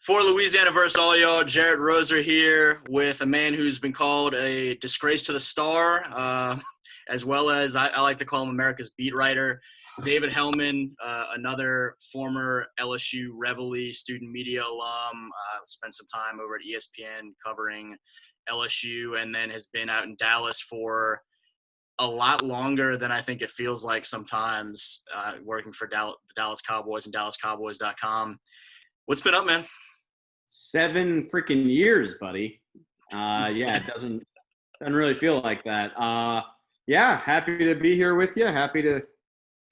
For Louisiana versus all y'all, Jared Roser here with a man who's been called a disgrace to the star, as well as I like to call him America's beat writer, David Helman, another former LSU Reveille student media alum, spent some time over at ESPN covering LSU, and then has been out in Dallas for a lot longer than I think it feels like sometimes, working for the Dallas Cowboys and DallasCowboys.com. What's been up, man? 7 freaking years, buddy. Yeah, it doesn't really feel like that. Yeah, happy to be here with you. Happy to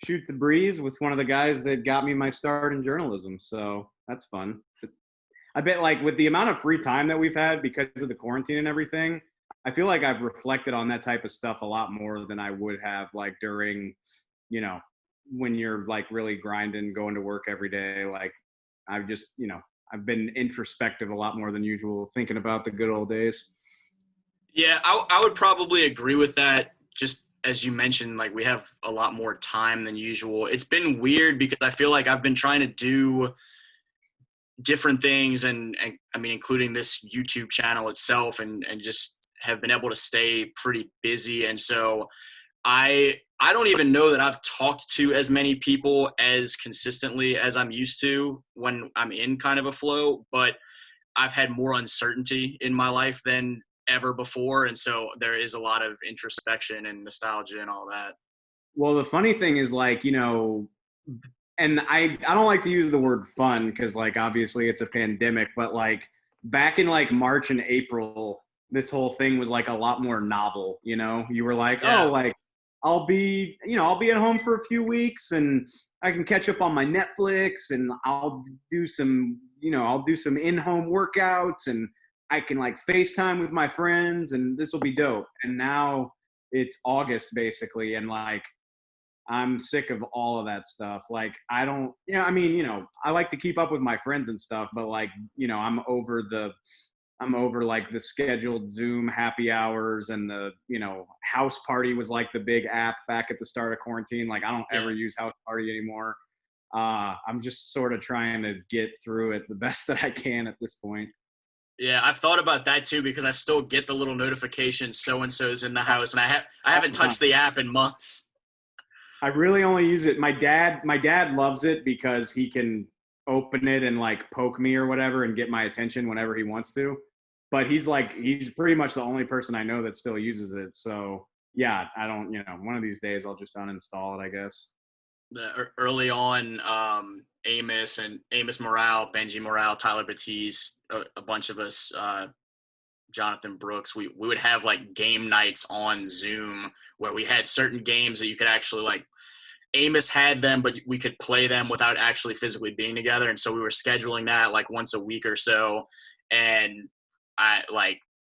shoot the breeze with one of the guys that got me my start in journalism. So that's fun. I bet, like, with the amount of free time that we've had because of the quarantine and everything, I feel like I've reflected on that type of stuff a lot more than I would have, like, during, when you're, like, really grinding, going to work every day. Like, I've just, I've been introspective a lot more than usual, thinking about the good old days. Yeah, I would probably agree with that. Just as you mentioned, like, we have a lot more time than usual. It's been weird because I feel like I've been trying to do different things and I mean, including this YouTube channel itself and just have been able to stay pretty busy. And so I don't even know that I've talked to as many people as consistently as I'm used to when I'm in kind of a flow, but I've had more uncertainty in my life than ever before. And so there is a lot of introspection and nostalgia and all that. Well, the funny thing is, like, and I don't like to use the word fun because, like, obviously it's a pandemic, but, like, back in, like, March and April, this whole thing was, like, a lot more novel. You were like, Yeah. oh, like, I'll be at home for a few weeks and I can catch up on my Netflix and I'll do some in-home workouts and I can, like, FaceTime with my friends and this will be dope. And now it's August basically. And, like, I'm sick of all of that stuff. Like, I don't, I like to keep up with my friends and stuff, but, like, I'm over like the scheduled Zoom happy hours and the, House Party was like the big app back at the start of quarantine. Like, I don't ever use House Party anymore. I'm just sort of trying to get through it the best that I can at this point. Yeah, I've thought about that too because I still get the little notification so-and-so's in the house, and I haven't touched the app in months. I really only use it. My dad loves it because he can open it and, like, poke me or whatever and get my attention whenever he wants to. But he's pretty much the only person I know that still uses it. So yeah, I don't, one of these days I'll just uninstall it, I guess. Early on, Amos Morale, Benji Morale, Tyler Batiste, a bunch of us, Jonathan Brooks, we would have, like, game nights on Zoom where we had certain games that you could actually, like, Amos had them, but we could play them without actually physically being together. And so we were scheduling that, like, once a week or so. And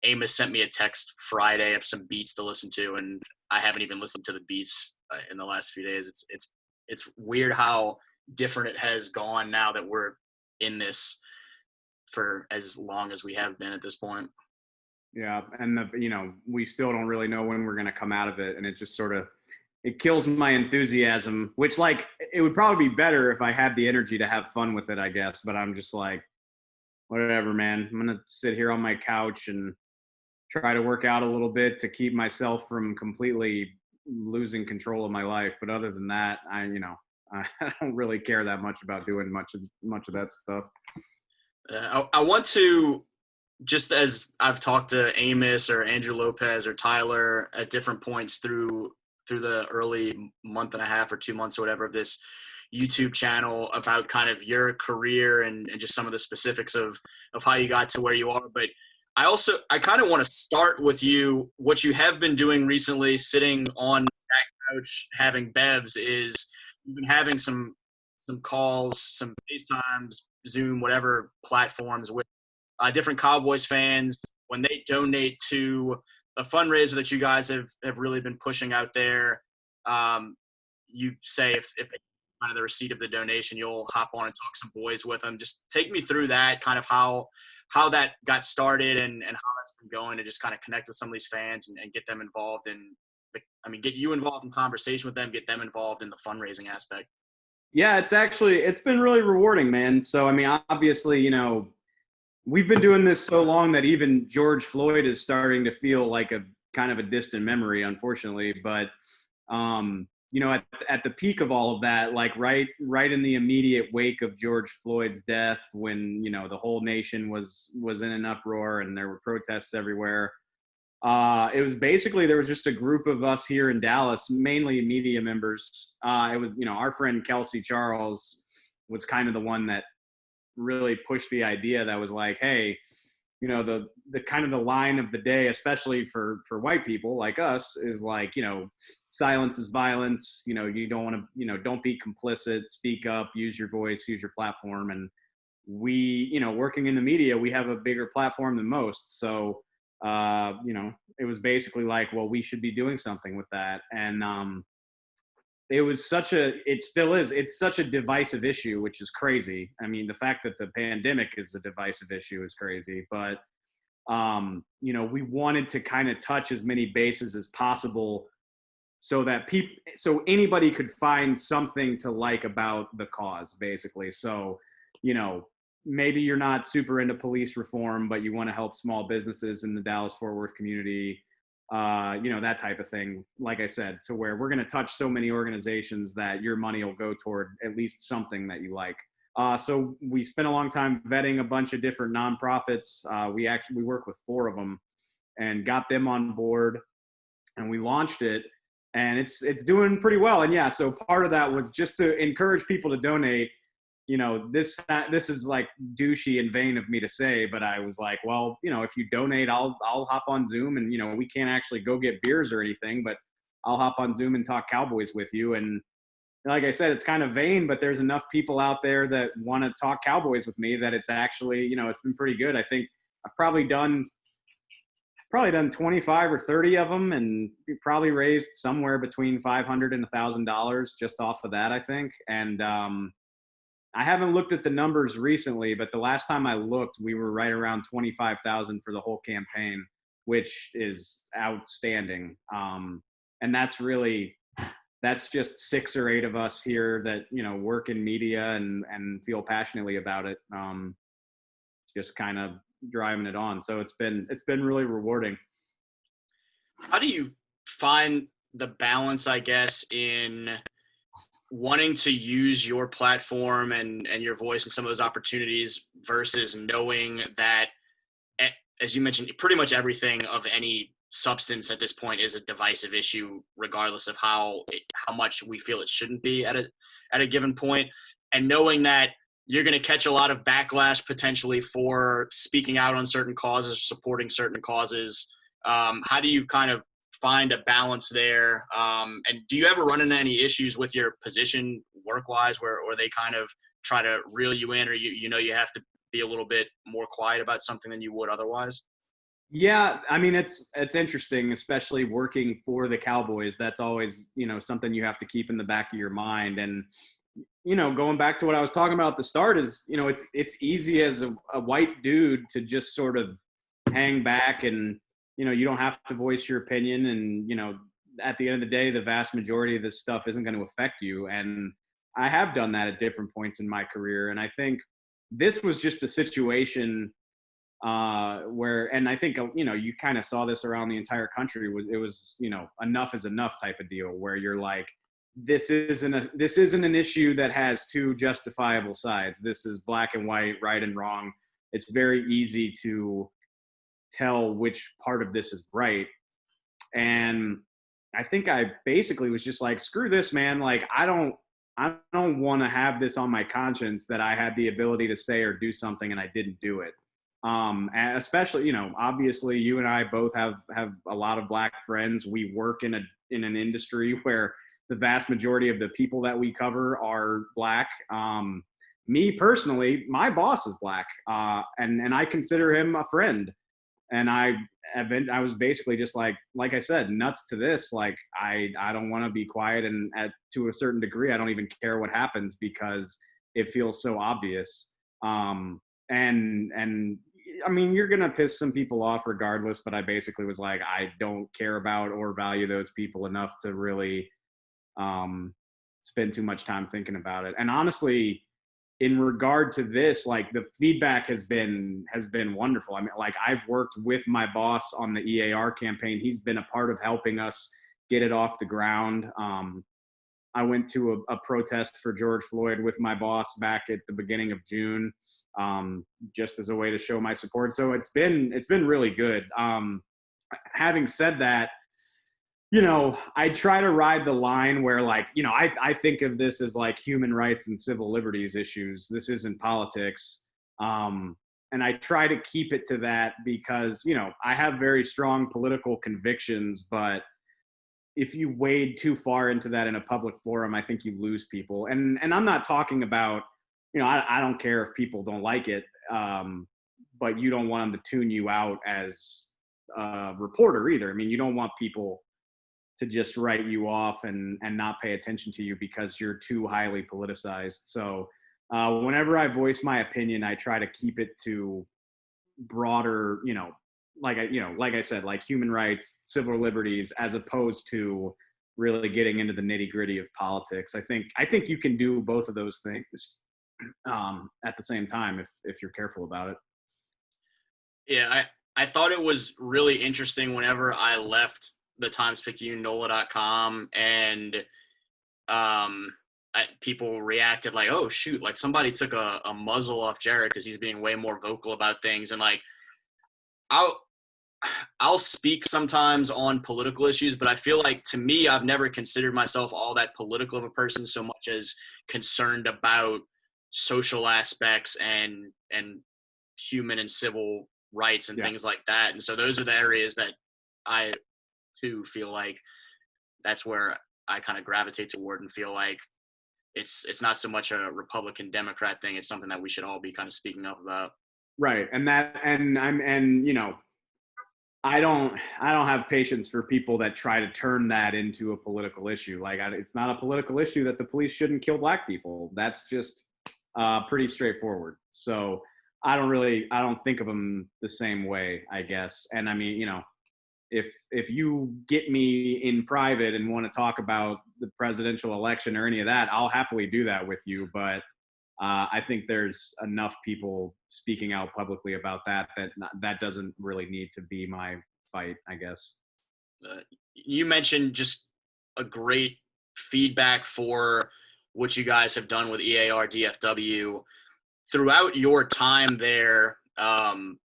Amos sent me a text Friday of some beats to listen to, and I haven't even listened to the beats in the last few days. It's weird how different it has gone now that we're in this for as long as we have been at this point. Yeah, and we still don't really know when we're going to come out of it, and it just sort of it kills my enthusiasm. Which, like, it would probably be better if I had the energy to have fun with it, I guess. But I'm just like, whatever, man. I'm gonna sit here on my couch and try to work out a little bit to keep myself from completely losing control of my life. But other than that, I don't really care that much about doing much of that stuff. I want to, just as I've talked to Amos or Andrew Lopez or Tyler at different points through the early month and a half or 2 months or whatever of this YouTube channel about kind of your career and just some of the specifics of how you got to where you are. But I kind of want to start with what you have been doing recently, sitting on that couch having bevs, is you've been having some calls, some FaceTimes, Zoom, whatever platforms with different Cowboys fans when they donate to a fundraiser that you guys have really been pushing out there. You say if kind of the receipt of the donation, you'll hop on and talk some boys with them. Just take me through that, kind of how that got started and how that's been going, to just kind of connect with some of these fans and get them involved get you involved in conversation with them, get them involved in the fundraising aspect. Yeah, it's been really rewarding, man. So, I mean, obviously, we've been doing this so long that even George Floyd is starting to feel like a kind of a distant memory, unfortunately. But at the peak of all of that, like right in the immediate wake of George Floyd's death, when the whole nation was in an uproar and there were protests everywhere. It was basically, there was just a group of us here in Dallas, mainly media members. It was, our friend Kelsey Charles was kind of the one that really pushed the idea that was like, hey, the kind of the line of the day, especially for white people like us, is like, silence is violence. You don't want to, don't be complicit, speak up, use your voice, use your platform. And we, working in the media, we have a bigger platform than most. So, it was basically like, well, we should be doing something with that. And it still is, it's such a divisive issue, which is crazy. I mean, the fact that the pandemic is a divisive issue is crazy, but we wanted to kind of touch as many bases as possible so that so anybody could find something to like about the cause, basically. So, maybe you're not super into police reform, but you want to help small businesses in the Dallas-Fort Worth community, that type of thing. Like I said, to where we're going to touch so many organizations that your money will go toward at least something that you like. So we spent a long time vetting a bunch of different nonprofits. We work with 4 of them and got them on board, and we launched it, and it's doing pretty well. And yeah, so part of that was just to encourage people to donate. This is like douchey and vain of me to say, but I was like, well, if you donate, I'll hop on Zoom, and we can't actually go get beers or anything, but I'll hop on Zoom and talk Cowboys with you. And like I said, it's kind of vain, but there's enough people out there that want to talk Cowboys with me that it's actually, it's been pretty good. I think I've probably done 25 or 30 of them, and probably raised somewhere between $500 and $1,000 just off of that, I think. And I haven't looked at the numbers recently, but the last time I looked, we were right around 25,000 for the whole campaign, which is outstanding. And that's just 6 or 8 of us here that, work in media and feel passionately about it. Just kind of driving it on. So it's been really rewarding. How do you find the balance, I guess, in wanting to use your platform and your voice in some of those opportunities versus knowing that, as you mentioned, pretty much everything of any substance at this point is a divisive issue, regardless of how much we feel it shouldn't be at a given point, and knowing that you're going to catch a lot of backlash potentially for speaking out on certain causes, supporting certain causes. How do you kind of find a balance there? And do you ever run into any issues with your position work-wise where they kind of try to reel you in, or you have to be a little bit more quiet about something than you would otherwise? Yeah, I mean, it's interesting, especially working for the Cowboys. That's always, something you have to keep in the back of your mind. And, going back to what I was talking about at the start is, it's easy as a white dude to just sort of hang back and, you don't have to voice your opinion. And, at the end of the day, the vast majority of this stuff isn't going to affect you. And I have done that at different points in my career. And I think this was just a situation where, and I think, you kind of saw this around the entire country, it was, enough is enough type of deal, where you're like, this isn't an issue that has 2 justifiable sides. This is black and white, right and wrong. It's very easy to tell which part of this is right. And I think I basically was just like, screw this, man. Like, I don't want to have this on my conscience that I had the ability to say or do something and I didn't do it. And especially, obviously you and I both have a lot of black friends. We work in an industry where the vast majority of the people that we cover are black. Me personally, my boss is black, and I consider him a friend. And I was basically just like I said, nuts to this. Like, I don't want to be quiet, and to a certain degree, I don't even care what happens because it feels so obvious. And I mean, you're going to piss some people off regardless, but I basically was like, I don't care about or value those people enough to really spend too much time thinking about it. And honestly, in regard to this, like the feedback has been wonderful. I mean, like I've worked with my boss on the E.A.R campaign. He's been a part of helping us get it off the ground. I went to a protest for George Floyd with my boss back at the beginning of June, just as a way to show my support. So it's been really good. Having said that, you know, I try to ride the line where, like, you know, I think of this as like human rights and civil liberties issues. This isn't politics. And I try to keep it to that because, you know, I have very strong political convictions, but if you wade too far into that in a public forum, I think you lose people. And I'm not talking about, you know, I don't care if people don't like it, but you don't want them to tune you out as a reporter either. I mean, you don't want people to just write you off and not pay attention to you because you're too highly politicized. So whenever I voice my opinion, I try to keep it to broader, you know, like I said, like human rights, civil liberties, as opposed to really getting into the nitty gritty of politics. I think you can do both of those things at the same time if you're careful about it. Yeah, I thought it was really interesting whenever I left the Times-Picayune NOLA.com and people reacted like, oh shoot, like somebody took a muzzle off Jared because he's being way more vocal about things. And like I'll speak sometimes on political issues, but I feel like, to me, I've never considered myself all that political of a person so much as concerned about social aspects and human and civil rights and things like that. And so those are the areas that I too feel like that's where I kind of gravitate toward and feel like it's not so much a Republican Democrat thing. It's something that we should all be kind of speaking up about. Right. And you know, I don't have patience for people that try to turn that into a political issue. Like, it's not a political issue that the police shouldn't kill black people. That's just pretty straightforward. So I don't think of them the same way, I guess. And I mean, you know, if you get me in private and want to talk about the presidential election or any of that, I'll happily do that with you. But I think there's enough people speaking out publicly about that doesn't really need to be my fight, I guess. You mentioned just a great feedback for what you guys have done with E.A.R. DFW throughout your time there. And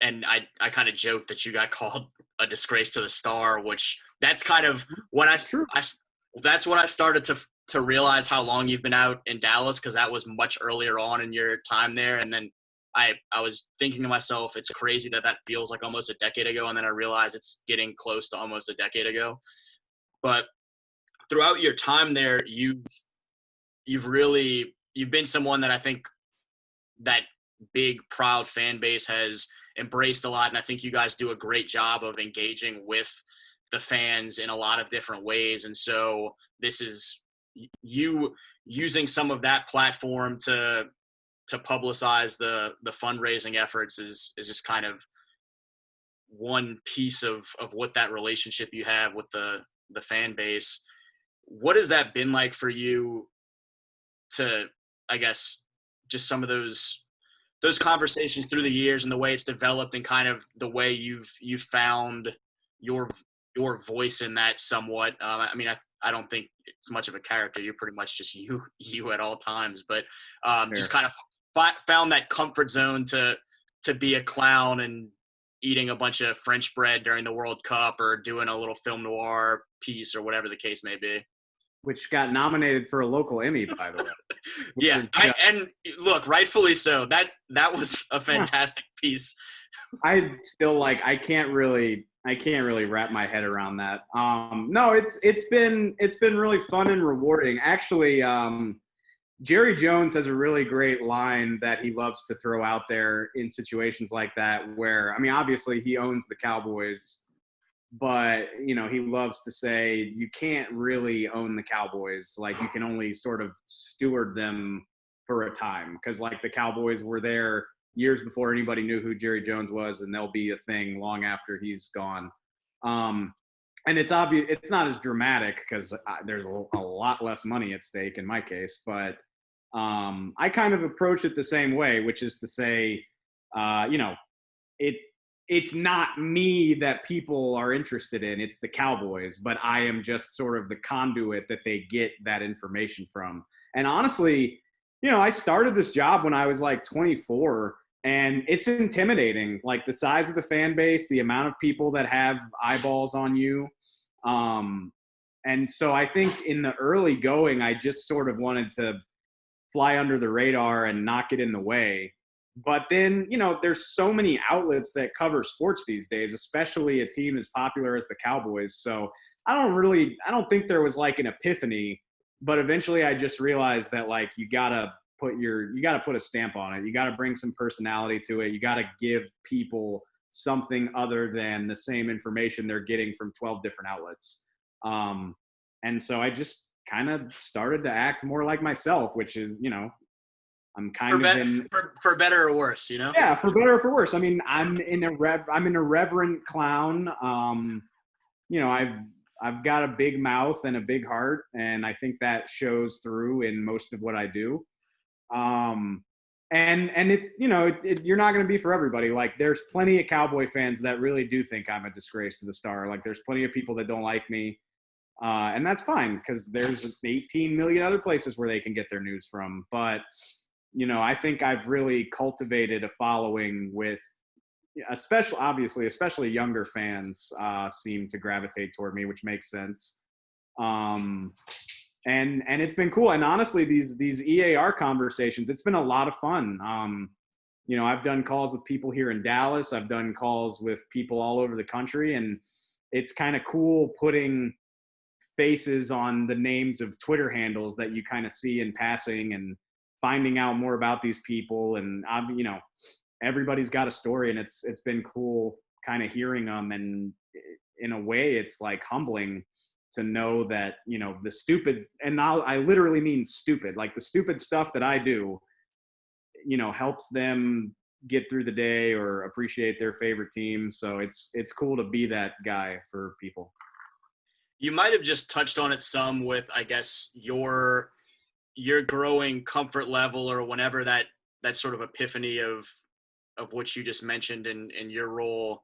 I kind of joked that you got called a disgrace to the Star, which that's kind of when that's when I started to realize how long you've been out in Dallas, because that was much earlier on in your time there. And then I was thinking to myself, it's crazy that feels like almost a decade ago. And then I realized it's getting close to almost a decade ago. But throughout your time there, you've been someone that I think that big, proud fan base has embraced a lot. And I think you guys do a great job of engaging with the fans in a lot of different ways. And so this is you using some of that platform to publicize the fundraising efforts is just kind of one piece of what that relationship you have with the fan base. What has that been like for you to, I guess, just some of those conversations through the years and the way it's developed and kind of the way you've found your voice in that somewhat? I mean, I don't think it's much of a character. You're pretty much just you at all times, but just kind of found that comfort zone to be a clown and eating a bunch of French bread during the World Cup or doing a little film noir piece or whatever the case may be. Which got nominated for a local Emmy, by the way. Yeah, and look, rightfully so. That was a fantastic piece. I still I can't really wrap my head around that. No, it's been really fun and rewarding. Actually, Jerry Jones has a really great line that he loves to throw out there in situations like that where, I mean, obviously he owns the Cowboys, but, you know, he loves to say you can't really own the Cowboys. Like, you can only sort of steward them for a time, because like the Cowboys were there years before anybody knew who Jerry Jones was, and they'll be a thing long after he's gone. And it's obvious it's not as dramatic because there's a lot less money at stake in my case, but I kind of approach it the same way, which is to say, you know, it's not me that people are interested in. It's the Cowboys, but I am just sort of the conduit that they get that information from. And honestly, you know, I started this job when I was like 24, and it's intimidating. Like the size of the fan base, the amount of people that have eyeballs on you. And so I think in the early going, I just sort of wanted to fly under the radar and not get in the way. But then, you know, there's so many outlets that cover sports these days, especially a team as popular as the Cowboys. So I don't think there was like an epiphany, but eventually I just realized that like you gotta put a stamp on it. You gotta bring some personality to it. You gotta give people something other than the same information they're getting from 12 different outlets. And so I just kind of started to act more like myself, which is, you know, I'm kind of in for better or worse, you know? Yeah, for better or for worse. I mean, I'm an irreverent clown. You know, I've got a big mouth and a big heart, and I think that shows through in most of what I do. And it's, you know, you're not going to be for everybody. Like there's plenty of Cowboy fans that really do think I'm a disgrace to the star. Like there's plenty of people that don't like me. And that's fine because there's 18 million other places where they can get their news from. But, you know, I think I've really cultivated a following with, especially younger fans seem to gravitate toward me, which makes sense. And it's been cool. And honestly, these E.A.R conversations, it's been a lot of fun. You know, I've done calls with people here in Dallas. I've done calls with people all over the country, and it's kind of cool putting faces on the names of Twitter handles that you kind of see in passing and finding out more about these people. And you know, everybody's got a story, and it's been cool kind of hearing them. And in a way, it's like humbling to know that, you know, the stupid, and I literally mean stupid, like the stupid stuff that I do, you know, helps them get through the day or appreciate their favorite team. So it's cool to be that guy for people. You might have just touched on it some with, I guess, your growing comfort level, or whenever that sort of epiphany of what you just mentioned in your role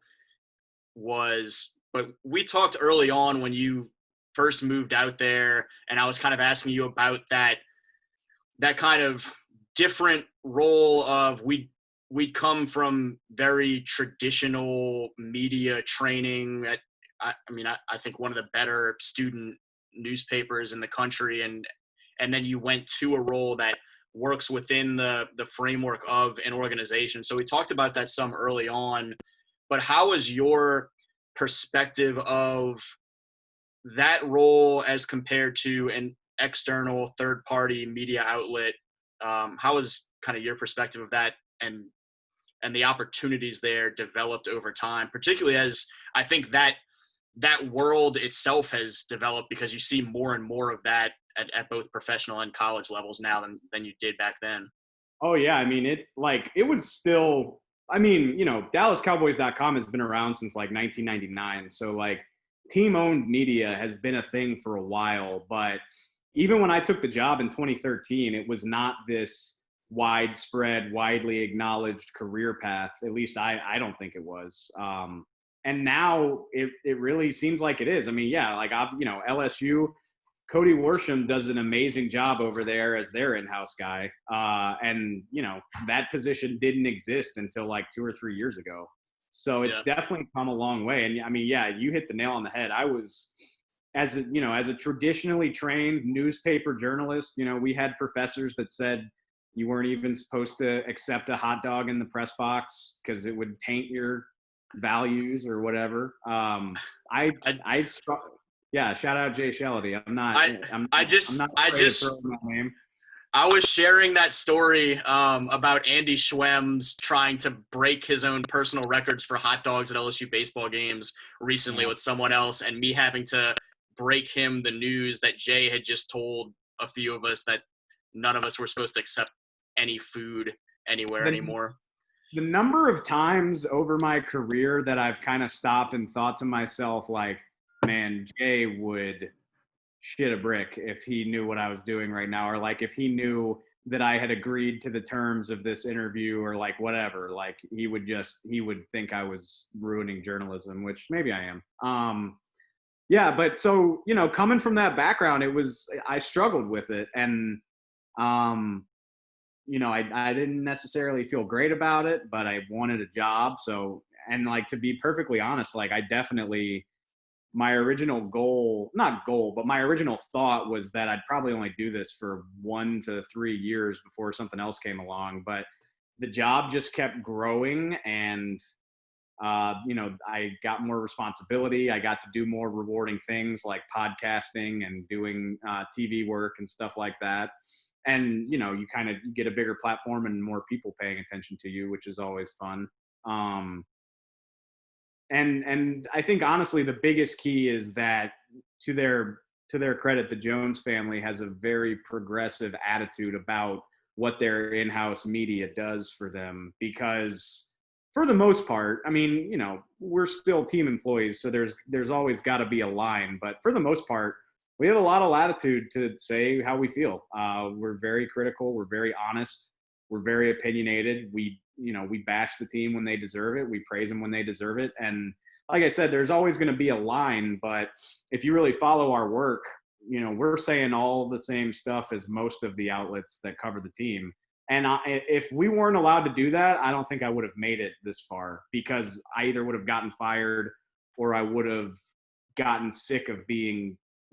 was. But we talked early on when you first moved out there, and I was kind of asking you about that kind of different role of we'd come from very traditional media training at, I mean, I think one of the better student newspapers in the country, and then you went to a role that works within the framework of an organization. So we talked about that some early on, but how is your perspective of that role as compared to an external third-party media outlet? How is kind of your perspective of that and the opportunities there developed over time, particularly as I think that world itself has developed, because you see more and more of that at both professional and college levels now than you did back then. Oh yeah. I mean, it was still, I mean, you know, DallasCowboys.com has been around since like 1999. So like team owned media has been a thing for a while, but even when I took the job in 2013, it was not this widespread, widely acknowledged career path. At least I don't think it was. And now it really seems like it is. I mean, yeah, like you know, LSU, Cody Worsham does an amazing job over there as their in-house guy. And you know, that position didn't exist until like 2 or 3 years ago. So it's definitely come a long way. And I mean, yeah, you hit the nail on the head. I was, as a traditionally trained newspaper journalist, you know, we had professors that said you weren't even supposed to accept a hot dog in the press box because it would taint your values or whatever. Yeah, shout out Jay Shellady. I'm not afraid to throw my name. I was sharing that story about Andy Schwemm's trying to break his own personal records for hot dogs at LSU baseball games recently with someone else, and me having to break him the news that Jay had just told a few of us that none of us were supposed to accept any food anywhere anymore. The number of times over my career that I've kind of stopped and thought to myself, like, man, Jay would shit a brick if he knew what I was doing right now, or like if he knew that I had agreed to the terms of this interview or like whatever. Like he would think I was ruining journalism, which maybe I am. Yeah, but so, coming from that background, I struggled with it. And, I didn't necessarily feel great about it, but I wanted a job. So, and like, to be perfectly honest, like my original but my original thought was that I'd probably only do this for 1 to 3 years before something else came along. But the job just kept growing, and I got more responsibility. I got to do more rewarding things like podcasting and doing TV work and stuff like that. And, you kind of get a bigger platform and more people paying attention to you, which is always fun. And I think honestly, the biggest key is that to their credit, the Jones family has a very progressive attitude about what their in-house media does for them, because for the most part, I mean, we're still team employees, so there's always got to be a line, but for the most part, we have a lot of latitude to say how we feel. We're very critical. We're very honest. We're very opinionated. We bash the team when they deserve it. We praise them when they deserve it. And like I said, there's always going to be a line, but if you really follow our work, we're saying all the same stuff as most of the outlets that cover the team. And if we weren't allowed to do that, I don't think I would have made it this far, because I either would have gotten fired or I would have gotten sick of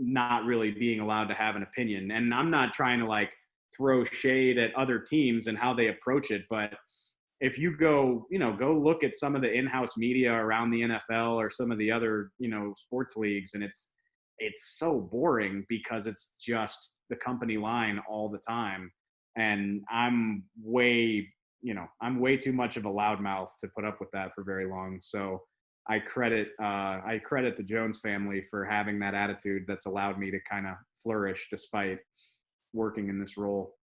not really being allowed to have an opinion. And I'm not trying to like throw shade at other teams and how they approach it, but if you go look at some of the in-house media around the NFL or some of the other, sports leagues, and it's so boring because it's just the company line all the time. And I'm way too much of a loudmouth to put up with that for very long. So I credit the Jones family for having that attitude that's allowed me to kind of flourish despite working in this role.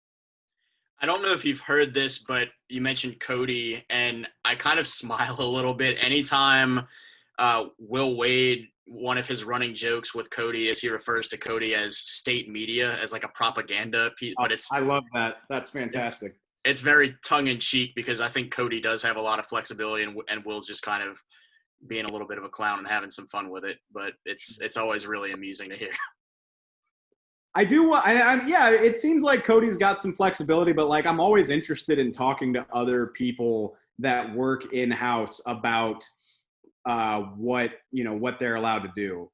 I don't know if you've heard this, but you mentioned Cody, and I kind of smile a little bit anytime Will Wade, one of his running jokes with Cody is he refers to Cody as state media, as like a propaganda piece. But I love that. That's fantastic. It's very tongue-in-cheek because I think Cody does have a lot of flexibility, and Will's just kind of being a little bit of a clown and having some fun with it. But it's always really amusing to hear. I do. Yeah, it seems like Cody's got some flexibility, but like I'm always interested in talking to other people that work in-house about what they're allowed to do.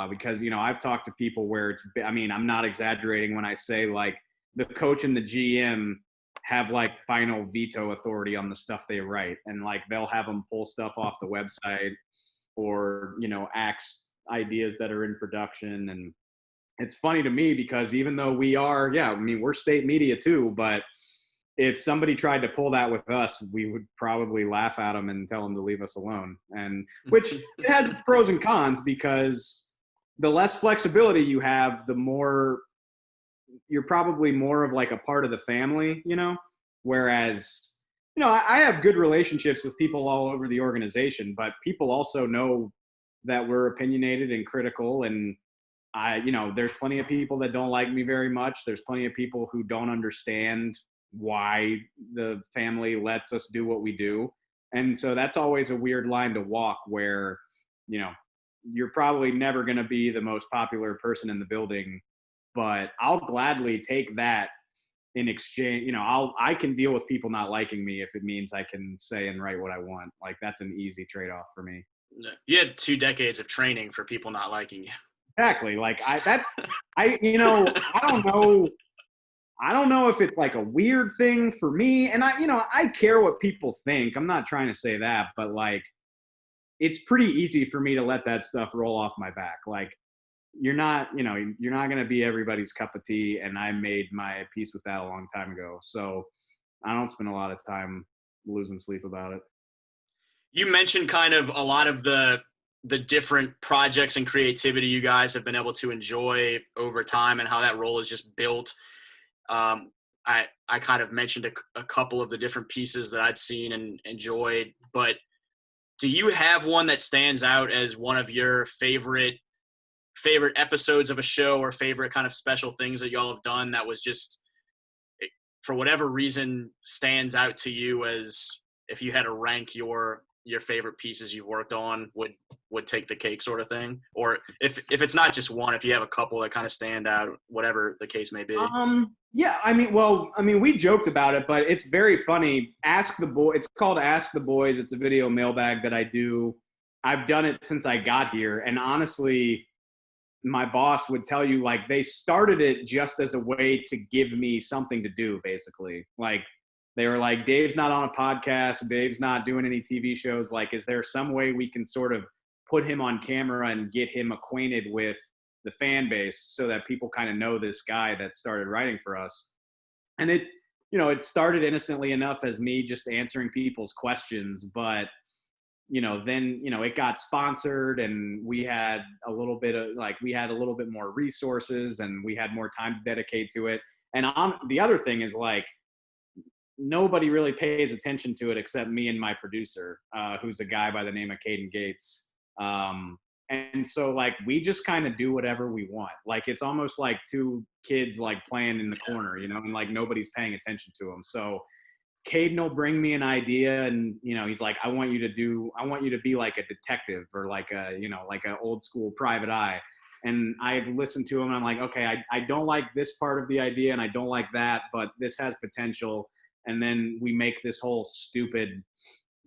Because, I've talked to people where I'm not exaggerating when I say like the coach and the GM have like final veto authority on the stuff they write. And like, they'll have them pull stuff off the website or, axe ideas that are in production. And it's funny to me because even though we're state media too, but if somebody tried to pull that with us, we would probably laugh at them and tell them to leave us alone. And which it has its pros and cons, because the less flexibility you have, the more you're probably more of like a part of the family, whereas, I have good relationships with people all over the organization, but people also know that we're opinionated and critical. And there's plenty of people that don't like me very much. There's plenty of people who don't understand why the family lets us do what we do. And so that's always a weird line to walk where, you're probably never going to be the most popular person in the building, but I'll gladly take that in exchange. I can deal with people not liking me if it means I can say and write what I want. Like, that's an easy trade-off for me. You had 2 decades of training for people not liking you. Exactly. Like I don't know if it's like a weird thing for me. And I care what people think. I'm not trying to say that, but like, it's pretty easy for me to let that stuff roll off my back. Like, you're not going to be everybody's cup of tea. And I made my peace with that a long time ago. So I don't spend a lot of time losing sleep about it. You mentioned kind of a lot of the different projects and creativity you guys have been able to enjoy over time and how that role is just built. I kind of mentioned a couple of the different pieces that I'd seen and enjoyed, but do you have one that stands out as one of your favorite episodes of a show or favorite kind of special things that y'all have done that was just for whatever reason stands out to you as if you had to rank your favorite pieces you've worked on would take the cake sort of thing? Or if it's not just one, if you have a couple that kind of stand out, whatever the case may be. Yeah, we joked about it, but it's very funny. It's called Ask the Boys. It's a video mailbag that I do. I've done it since I got here. And honestly, my boss would tell you, like, they started it just as a way to give me something to do, basically. Like, they were like, Dave's not on a podcast. Dave's not doing any TV shows. Like, is there some way we can sort of put him on camera and get him acquainted with the fan base so that people kind of know this guy that started writing for us? And it started innocently enough as me just answering people's questions, but then it got sponsored, and we had a little bit more resources, and we had more time to dedicate to it. And the other thing is, like, nobody really pays attention to it except me and my producer, who's a guy by the name of Caden Gates. And so, like, we just kind of do whatever we want. Like, it's almost like two kids, like, playing in the corner, and, like, nobody's paying attention to them. So Caden will bring me an idea, and, he's like, I want you to be like a detective, or like like an old school private eye. And I listen to him, and I'm like, okay, I don't like this part of the idea, and I don't like that, but this has potential. And then we make this whole stupid,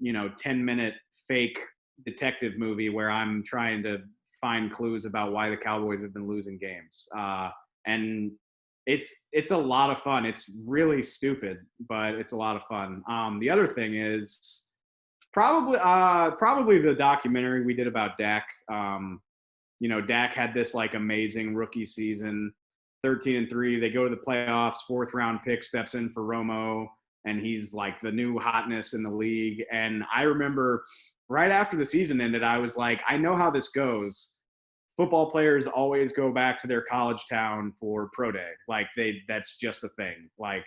10-minute fake detective movie where I'm trying to find clues about why the Cowboys have been losing games. And it's a lot of fun. It's really stupid, but it's a lot of fun. The other thing is probably the documentary we did about Dak. Dak had this, like, amazing rookie season, 13-3. They go to the playoffs, 4th round pick steps in for Romo, and he's like the new hotness in the league. And I remember right after the season ended, I was like, I know how this goes. Football players always go back to their college town for pro day. Like, that's just a thing. Like,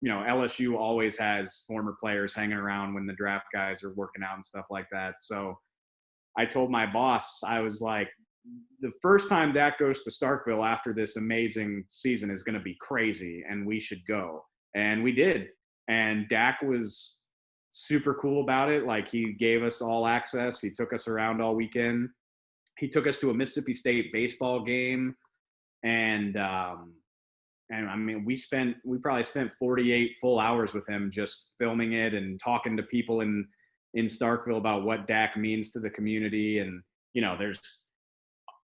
LSU always has former players hanging around when the draft guys are working out and stuff like that. So I told my boss, I was like, the first time Dak goes to Starkville after this amazing season is going to be crazy, and we should go. And we did. And Dak was super cool about it. Like, he gave us all access. He took us around all weekend. He took us to a Mississippi State baseball game. And I mean, we probably spent 48 full hours with him just filming it and talking to people in Starkville about what Dak means to the community. And,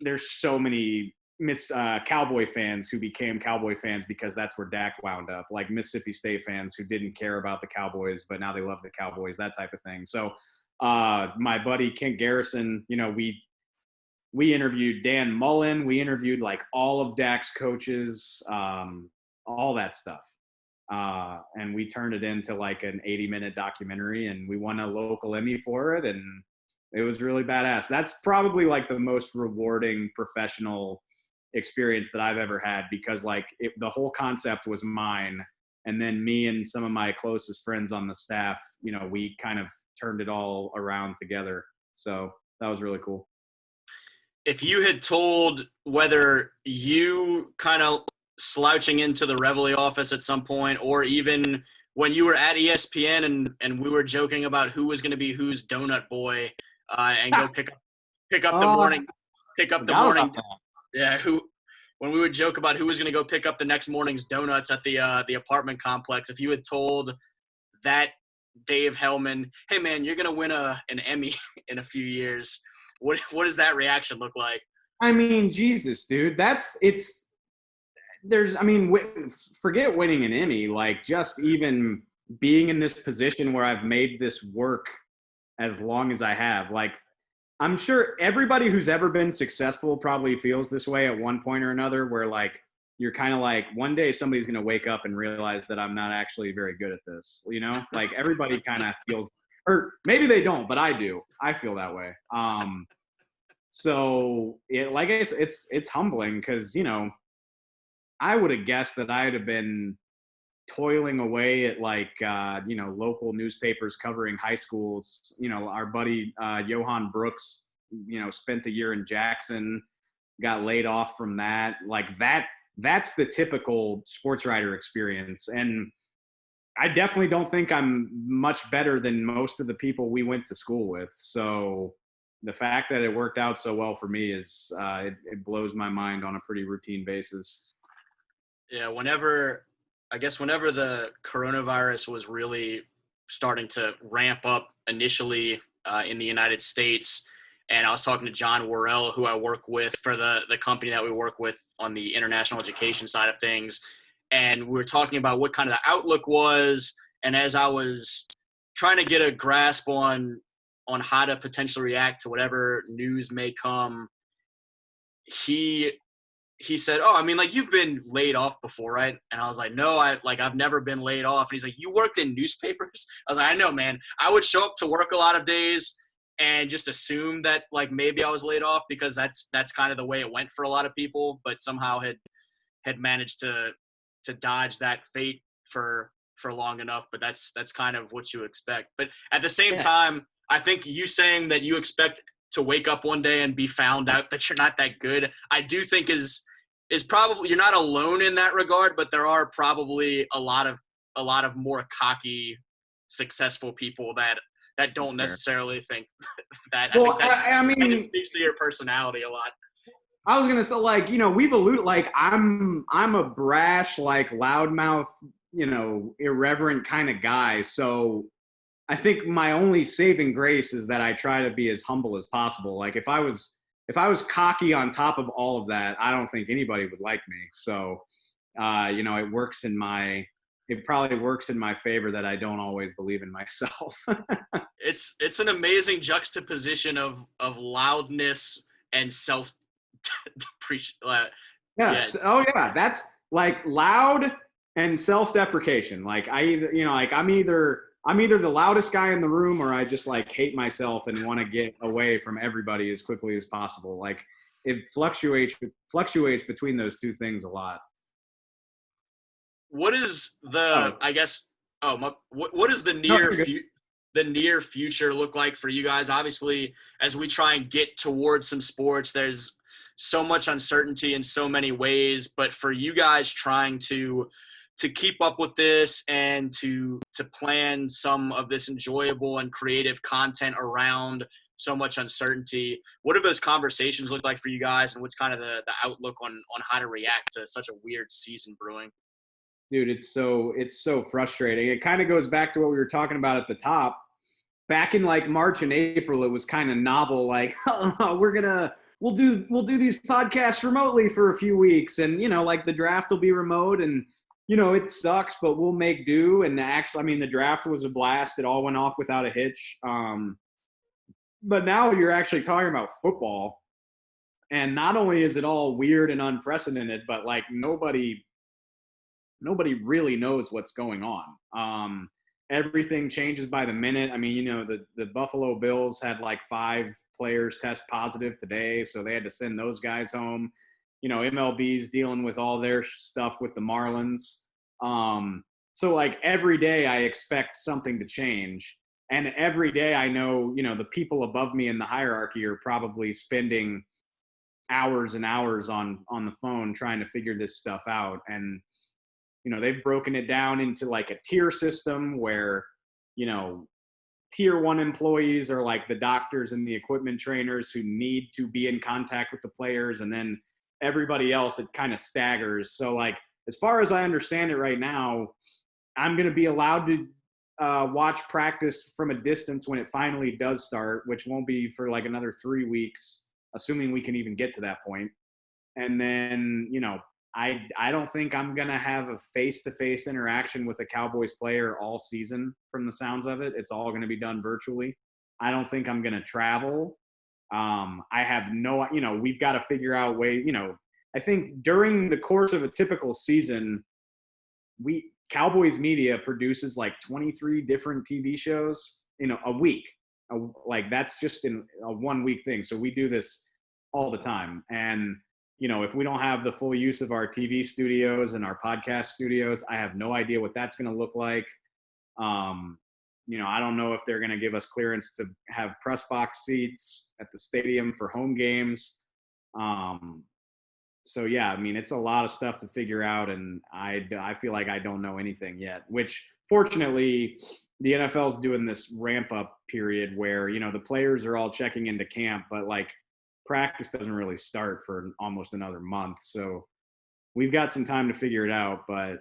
there's so many Cowboy fans who became Cowboy fans because that's where Dak wound up, like Mississippi State fans who didn't care about the Cowboys, but now they love the Cowboys, that type of thing. So my buddy Kent Garrison, we interviewed Dan Mullen. We interviewed, like, all of Dak's coaches, all that stuff. And we turned it into, like, an 80-minute documentary, and we won a local Emmy for it. And it was really badass. That's probably, like, the most rewarding professional experience that I've ever had, because, like, the whole concept was mine. And then me and some of my closest friends on the staff, we kind of turned it all around together. So that was really cool. If you had told, whether you kind of slouching into the Reveille office at some point, or even when you were at ESPN and we were joking about who was going to be whose donut boy, and go pick up the morning, yeah, when we would joke about who was going to go pick up the next morning's donuts at the apartment complex, if you had told that Dave Helman, hey man, you're going to win an Emmy in a few years, what does that reaction look like? I mean, Jesus, dude, forget winning an Emmy, like, just even being in this position where I've made this work as long as I have. Like, I'm sure everybody who's ever been successful probably feels this way at one point or another, where, like, you're kind of like, one day somebody's going to wake up and realize that I'm not actually very good at this, like, everybody kind of feels, or maybe they don't, but I do. I feel that way. So like it's humbling, because, I would have guessed that I'd have been toiling away at, like, local newspapers covering high schools. Our buddy Johan Brooks, spent a year in Jackson, got laid off from that. Like, that's the typical sports writer experience. And I definitely don't think I'm much better than most of the people we went to school with. So the fact that it worked out so well for me is it blows my mind on a pretty routine basis. Yeah, whenever the coronavirus was really starting to ramp up initially in the United States, and I was talking to John Worrell, who I work with for the company that we work with on the international education side of things, and we were talking about what kind of the outlook was, and as I was trying to get a grasp on how to potentially react to whatever news may come, he he said, "Oh, I mean, like you've been laid off before, right?" And I was like, "No, I've never been laid off." And he's like, "You worked in newspapers?" I was like, "I know, man. I would show up to work a lot of days and just assume that like maybe I was laid off because that's kind of the way it went for a lot of people, but somehow had managed to dodge that fate for long enough. But that's kind of what you expect. But at the same time, I think you saying that you expect to wake up one day and be found out that you're not that good, I do think is probably, you're not alone in that regard, but there are probably a lot of more cocky, successful people that don't necessarily think that. Well, That just speaks to your personality a lot. I was gonna say, like, we've alluded, like, I'm a brash, like, loudmouth, irreverent kind of guy. So I think my only saving grace is that I try to be as humble as possible. Like if I was cocky on top of all of that, I don't think anybody would like me. So, it probably works in my favor that I don't always believe in myself. It's an amazing juxtaposition of loudness and self depreciation. Yeah. Oh yeah. That's like loud and self-deprecation. Like I'm either the loudest guy in the room or I just like hate myself and want to get away from everybody as quickly as possible. Like it fluctuates between those two things a lot. What is the what is the near future look like for you guys? Obviously, as we try and get towards some sports, there's so much uncertainty in so many ways, but for you guys trying to keep up with this and to plan some of this enjoyable and creative content around so much uncertainty, what do those conversations look like for you guys, and what's kind of the outlook on how to react to such a weird season brewing? Dude, it's so frustrating. It kind of goes back to what we were talking about at the top. Back in like March and April, it was kind of novel. Like, we'll do these podcasts remotely for a few weeks, and like the draft will be remote, and it sucks, but we'll make do. And actually, I mean, the draft was a blast. It all went off without a hitch. But now you're actually talking about football, and not only is it all weird and unprecedented, but like nobody really knows what's going on. Everything changes by the minute. I mean, the Buffalo Bills had like 5 players test positive today, so they had to send those guys home. MLB's dealing with all their stuff with the Marlins. So like every day I expect something to change. And every day I know, the people above me in the hierarchy are probably spending hours and hours on the phone trying to figure this stuff out. And they've broken it down into like a tier system where, tier 1 employees are like the doctors and the equipment trainers who need to be in contact with the players. And then everybody else, it kind of staggers. So like, as far as I understand it right now, I'm going to be allowed to watch practice from a distance when it finally does start, which won't be for like another 3 weeks, assuming we can even get to that point. And then, I don't think I'm going to have a face-to-face interaction with a Cowboys player all season from the sounds of it. It's all going to be done virtually. I don't think I'm going to travel. I have we've got to figure out I think during the course of a typical season, Cowboys media produces like 23 different TV shows, a week. Like that's just in a 1 week thing. So we do this all the time. And if we don't have the full use of our TV studios and our podcast studios, I have no idea what that's going to look like. I don't know if they're going to give us clearance to have press box seats at the stadium for home games. So yeah, I mean, it's a lot of stuff to figure out, and I feel like I don't know anything yet, which fortunately, the NFL is doing this ramp up period where, the players are all checking into camp, but like practice doesn't really start for almost another month. So we've got some time to figure it out, but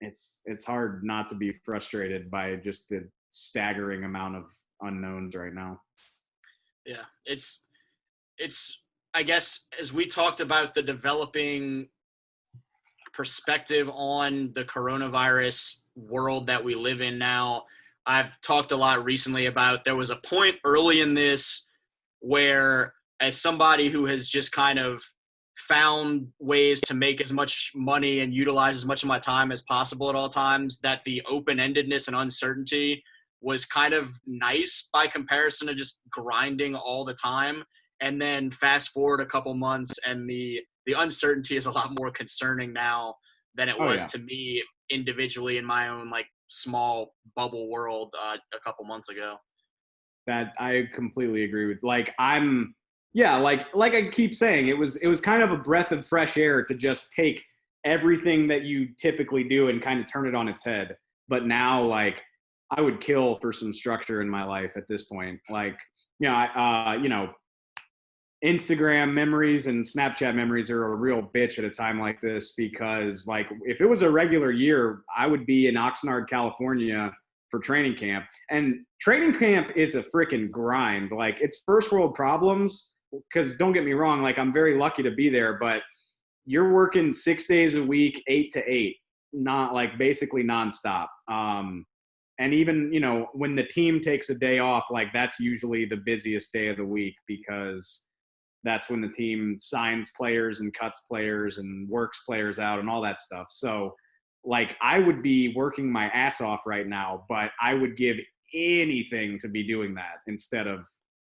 it's hard not to be frustrated by just the staggering amount of unknowns right now. Yeah, it's I guess as we talked about the developing perspective on the coronavirus world that we live in now, I've talked a lot recently about there was a point early in this where, as somebody who has just kind of found ways to make as much money and utilize as much of my time as possible at all times, that the open-endedness and uncertainty was kind of nice by comparison to just grinding all the time. And then fast forward a couple months and the uncertainty is a lot more concerning now than it was to me individually in my own like small bubble world a couple months ago. That I completely agree with. Like like I keep saying, it was kind of a breath of fresh air to just take everything that you typically do and kind of turn it on its head. But now, like, I would kill for some structure in my life at this point. Like, Instagram memories and Snapchat memories are a real bitch at a time like this, because like if it was a regular year, I would be in Oxnard, California for training camp. And training camp is a freaking grind. Like, it's first world problems, because don't get me wrong, like I'm very lucky to be there, but you're working 6 days a week, 8 to 8, not like basically nonstop. And even, when the team takes a day off, like that's usually the busiest day of the week, because that's when the team signs players and cuts players and works players out and all that stuff. So like I would be working my ass off right now, but I would give anything to be doing that instead of,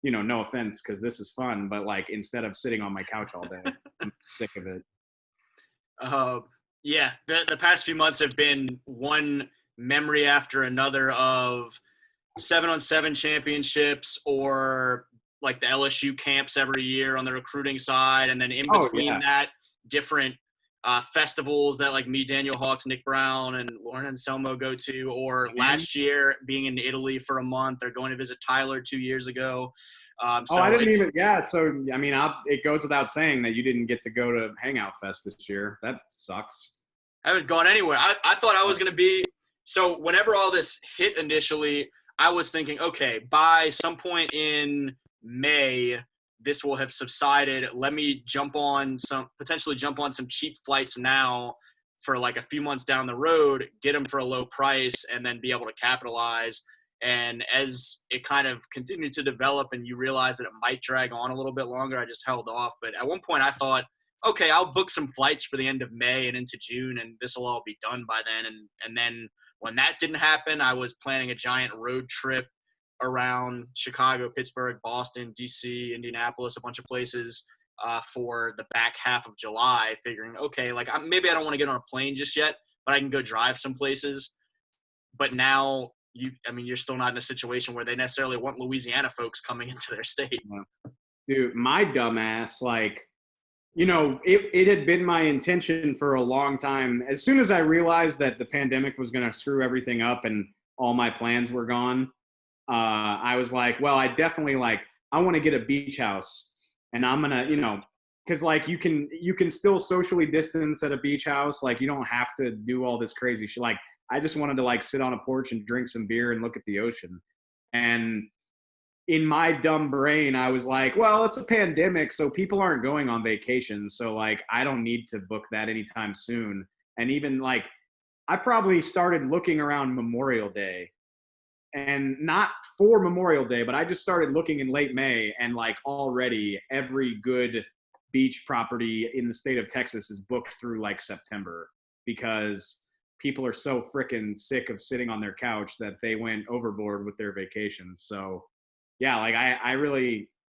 no offense, because this is fun, but like instead of sitting on my couch all day. I'm sick of it. Yeah, the past few months have been one memory after another of 7-on-7 championships, or like the LSU camps every year on the recruiting side, and then in between that, different festivals that like me, Daniel Hawks, Nick Brown, and Lauren Anselmo go to, or last year being in Italy for a month, or going to visit Tyler 2 years ago. So I didn't even. Yeah, so I mean, it goes without saying that you didn't get to go to Hangout Fest this year. That sucks. I haven't gone anywhere. I thought I was going to be. So whenever all this hit initially, I was thinking, okay, by some point in May, this will have subsided. Let me potentially jump on some cheap flights now for like a few months down the road, get them for a low price, and then be able to capitalize. And as it kind of continued to develop and you realize that it might drag on a little bit longer, I just held off. But at one point I thought, okay, I'll book some flights for the end of May and into June, and this will all be done by then. And then when that didn't happen, I was planning a giant road trip around Chicago, Pittsburgh, Boston, D.C., Indianapolis, a bunch of places for the back half of July, figuring, okay, like maybe I don't want to get on a plane just yet, but I can go drive some places. But now you're still not in a situation where they necessarily want Louisiana folks coming into their state. Dude, my dumbass, like, it had been my intention for a long time. As soon as I realized that the pandemic was going to screw everything up and all my plans were gone, I was like, well, I definitely I want to get a beach house, and I'm going to, because like you can still socially distance at a beach house. Like you don't have to do all this crazy shit. Like I just wanted to like sit on a porch and drink some beer and look at the ocean. And in my dumb brain, I was like, well, it's a pandemic, so people aren't going on vacation. So like, I don't need to book that anytime soon. And even like, I probably started looking around Memorial Day, and not for Memorial Day, but I just started looking in late May, and like already every good beach property in the state of Texas is booked through like September, because people are so freaking sick of sitting on their couch that they went overboard with their vacations. So yeah, like I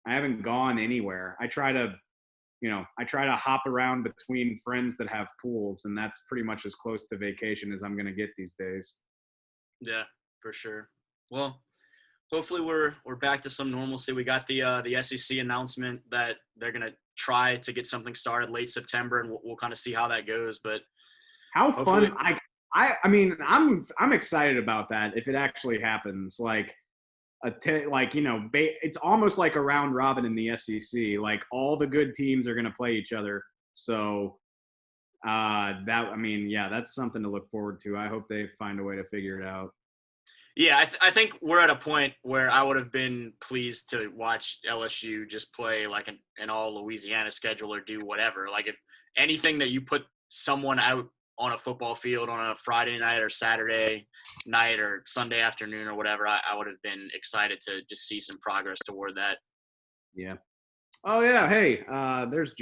haven't gone anywhere. I try to hop around between friends that have pools, and that's pretty much as close to vacation as I'm going to get these days. Yeah, for sure. Well, hopefully we're back to some normalcy. We got the SEC announcement that they're going to try to get something started late September, and we'll kind of see how that goes. But how fun! I mean, I'm excited about that if it actually happens. Like it's almost like a round robin in the SEC. Like all the good teams are going to play each other. So that's something to look forward to. I hope they find a way to figure it out. Yeah, I think we're at a point where I would have been pleased to watch LSU just play like an all Louisiana schedule or do whatever. Like if anything that you put someone out on a football field on a Friday night or Saturday night or Sunday afternoon or whatever, I would have been excited to just see some progress toward that. Yeah. Oh yeah. Hey, there's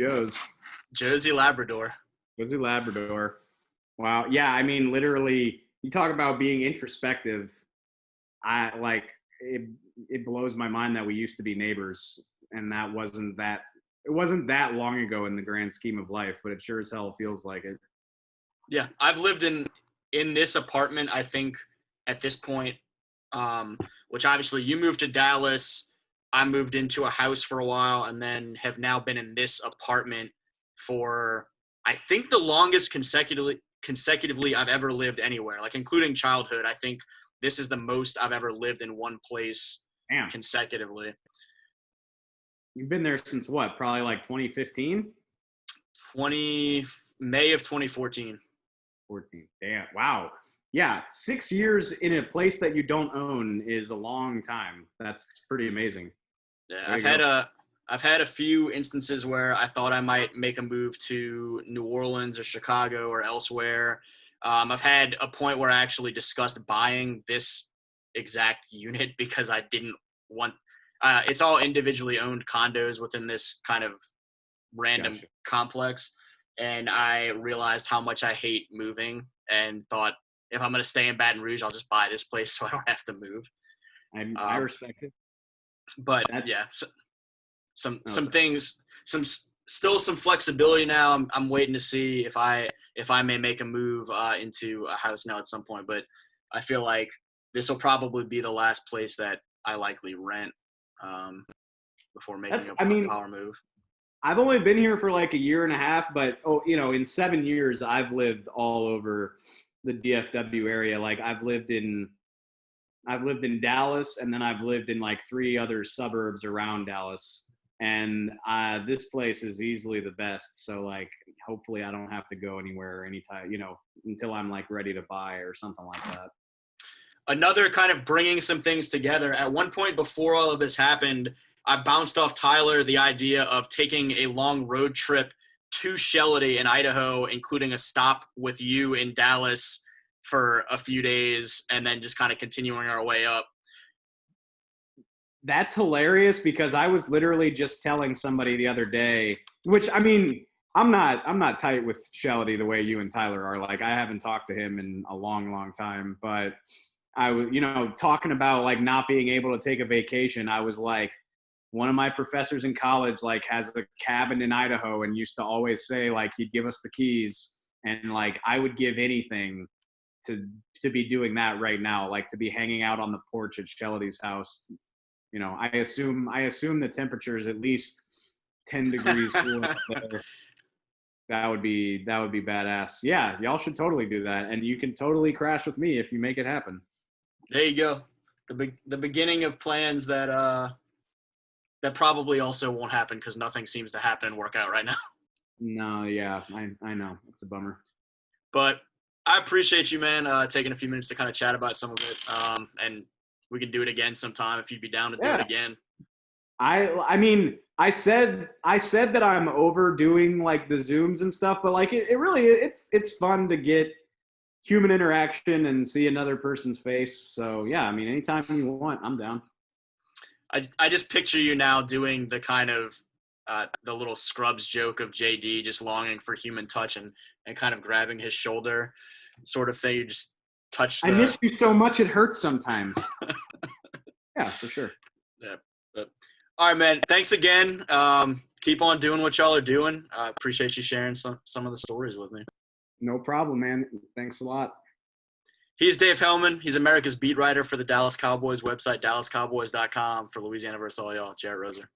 Josie Labrador. Josie Labrador. Wow. Yeah. I mean, literally, you talk about being introspective. It blows my mind that we used to be neighbors, and it wasn't that long ago in the grand scheme of life, but it sure as hell feels like it. Yeah, I've lived in this apartment, I think, at this point, which obviously you moved to Dallas. I moved into a house for a while and then have now been in this apartment for, I think, the longest consecutively I've ever lived anywhere, like including childhood. I think this is the most I've ever lived in one place consecutively. You've been there since what? Probably like 2015? May of 2014. 14. Damn. Wow. Yeah. 6 years in a place that you don't own is a long time. That's pretty amazing. Yeah. I've had a few instances where I thought I might make a move to New Orleans or Chicago or elsewhere. I've had a point where I actually discussed buying this exact unit because I didn't want it's all individually owned condos within this kind of random complex. And I realized how much I hate moving and thought, if I'm going to stay in Baton Rouge, I'll just buy this place so I don't have to move. I respect it. But yeah, some things, still some flexibility now. I'm waiting to see if I may make a move into a house now at some point. But I feel like this will probably be the last place that I likely rent before making a power move. I've only been here for like a year and a half, but in 7 years, I've lived all over the DFW area. Like I've lived in Dallas, and then I've lived in like 3 other suburbs around Dallas. And this place is easily the best. So like, hopefully I don't have to go anywhere anytime, until I'm like ready to buy or something like that. Another kind of bringing some things together. At one point before all of this happened, I bounced off Tyler the idea of taking a long road trip to Shelody in Idaho, including a stop with you in Dallas for a few days, and then just kind of continuing our way up. That's hilarious because I was literally just telling somebody the other day, which I mean, I'm not tight with Shelody the way you and Tyler are. Like I haven't talked to him in a long, long time, but I was, talking about like not being able to take a vacation. I was like, one of my professors in college like has a cabin in Idaho and used to always say like he'd give us the keys, and like I would give anything to be doing that right now, like to be hanging out on the porch at Shelody's house. I assume the temperature is at least 10 degrees cooler up there. That would be badass. Yeah, y'all should totally do that, and you can totally crash with me if you make it happen. There you go. The beginning of plans that probably also won't happen because nothing seems to happen and work out right now. No, yeah, I know. It's a bummer. But I appreciate you, man, taking a few minutes to kind of chat about some of it. And we can do it again sometime if you'd be down to do it again. I mean, I said that I'm overdoing like the Zooms and stuff, but like it really it's fun to get human interaction and see another person's face. So yeah, I mean, anytime you want, I'm down. I just picture you now doing the kind of the little Scrubs joke of JD just longing for human touch and kind of grabbing his shoulder sort of thing. You just touch. I miss you so much it hurts sometimes. Yeah, for sure. Yeah. But, all right, man. Thanks again. Keep on doing what y'all are doing. I appreciate you sharing some of the stories with me. No problem, man. Thanks a lot. He's Dave Helman. He's America's beat writer for the Dallas Cowboys website, dallascowboys.com. For Louisiana versus all y'all, Jarrett Roser.